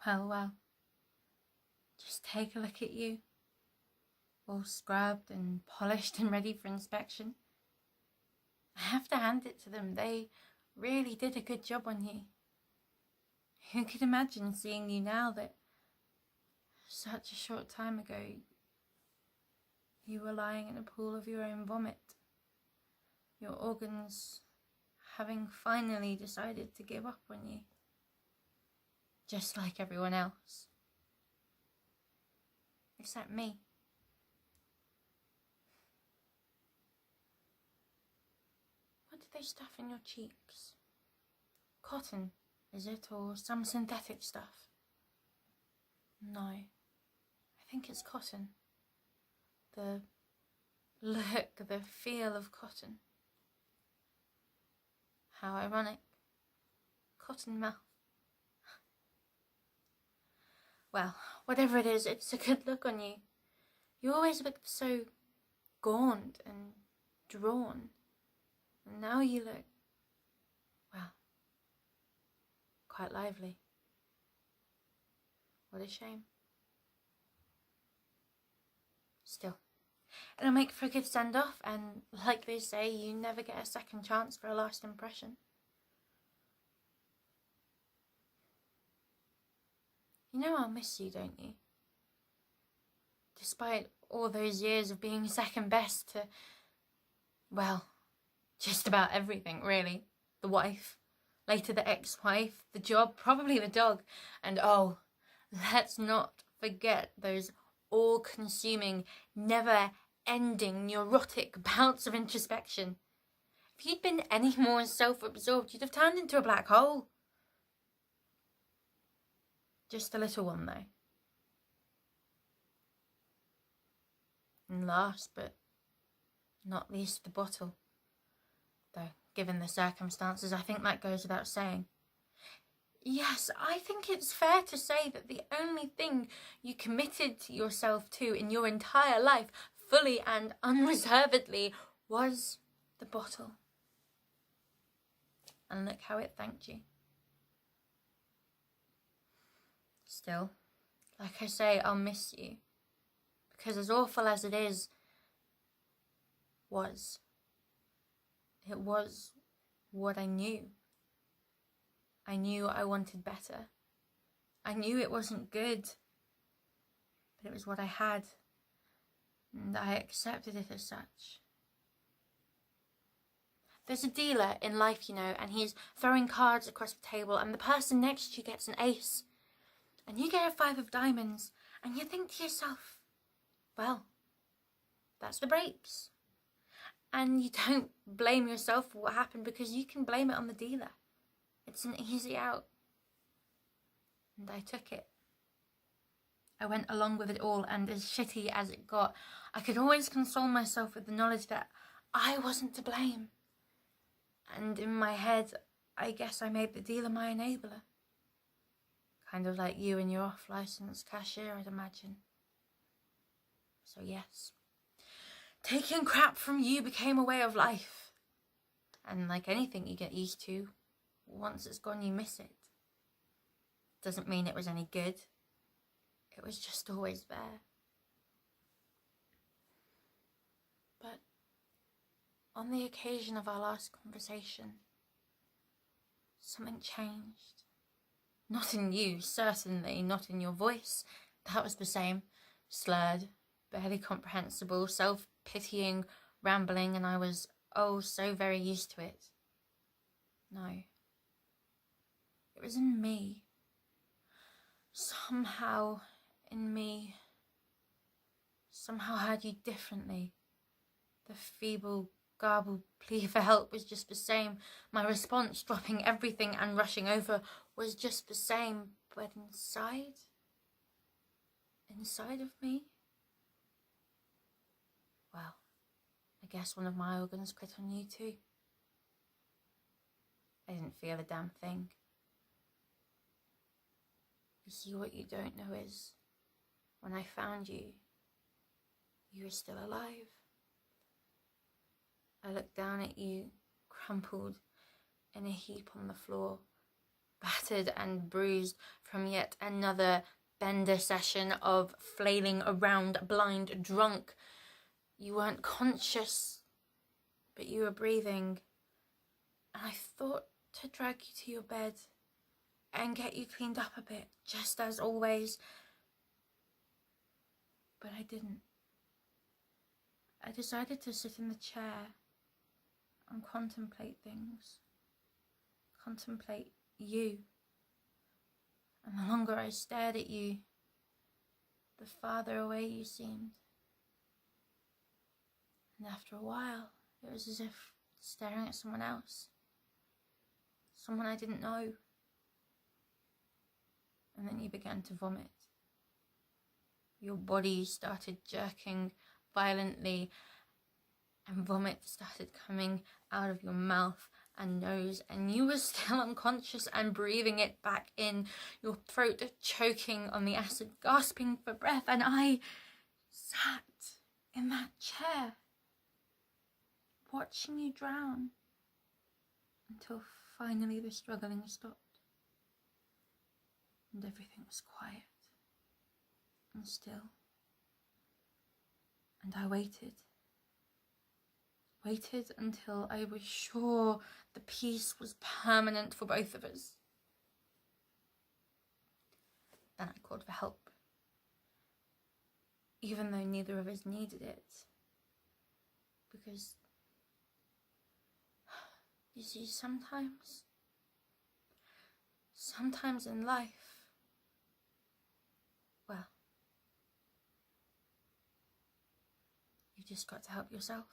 Well, just take a look at you, all scrubbed and polished and ready for inspection. I have to hand it to them, they really did a good job on you. Who could imagine seeing you now that such a short time ago you were lying in a pool of your own vomit, your organs having finally decided to give up on you, just like everyone else, except me. What did they stuff in your cheeks? Cotton, is it, or some synthetic stuff? No, I think it's cotton. The look, the feel of cotton. How ironic. Cotton mouth. Well, whatever it is, it's a good look on you. You always looked so gaunt and drawn. And now you look, well, quite lively. What a shame. Still, it'll make for a good send-off, and like they say, you never get a second chance for a last impression. You know I'll miss you, don't you? Despite all those years of being second best to, well, just about everything, really. The wife, later the ex-wife, the job, probably the dog, and oh, let's not forget those all-consuming, never-ending, neurotic bouts of introspection. If you'd been any more self-absorbed, you'd have turned into a black hole. Just a little one, though. And last but not least, the bottle. Though, given the circumstances, I think that goes without saying. Yes, I think it's fair to say that the only thing you committed to yourself to in your entire life, fully and unreservedly, was the bottle. And look how it thanked you. Still, like I say, I'll miss you. Because as awful as it is, it was what I knew. I knew I wanted better. I knew it wasn't good, but it was what I had, and I accepted it as such. There's a dealer in life, you know, and he's throwing cards across the table, and the person next to you gets an ace, and you get a 5 of diamonds, and you think to yourself, well, that's the breaks. And you don't blame yourself for what happened, because you can blame it on the dealer. It's an easy out. And I took it. I went along with it all, and as shitty as it got, I could always console myself with the knowledge that I wasn't to blame. And in my head, I guess I made the dealer my enabler. Kind of like you and your off-licence cashier, I'd imagine. So yes, taking crap from you became a way of life. And like anything you get used to, once it's gone you miss it. Doesn't mean it was any good. It was just always there. But on the occasion of our last conversation, something changed. Not in you, certainly, not in your voice. That was the same. Slurred, barely comprehensible, self-pitying, rambling, and I was, oh, so very used to it. No. It was in me. Somehow in me. Somehow I heard you differently. The feeble, garbled plea for help was just the same. My response, dropping everything and rushing over, was just the same. But inside of me, well, I guess one of my organs quit on you too. I didn't feel a damn thing. You see, what you don't know is, when I found you, you were still alive. I looked down at you, crumpled in a heap on the floor, battered and bruised from yet another bender session of flailing around, blind, drunk. You weren't conscious, but you were breathing. And I thought to drag you to your bed and get you cleaned up a bit, just as always. But I didn't. I decided to sit in the chair and contemplate things. Contemplate you. And the longer I stared at you, the farther away you seemed. And after a while, it was as if staring at someone else. Someone I didn't know. And then you began to vomit. Your body started jerking violently, and vomit started coming out of your mouth and nose, and you were still unconscious and breathing it back in, your throat choking on the acid, gasping for breath, and I sat in that chair watching you drown until finally the struggling stopped and everything was quiet and still. And I waited until I was sure the peace was permanent for both of us. Then I called for help, even though neither of us needed it, because you see, sometimes in life, well, you just got to help yourself.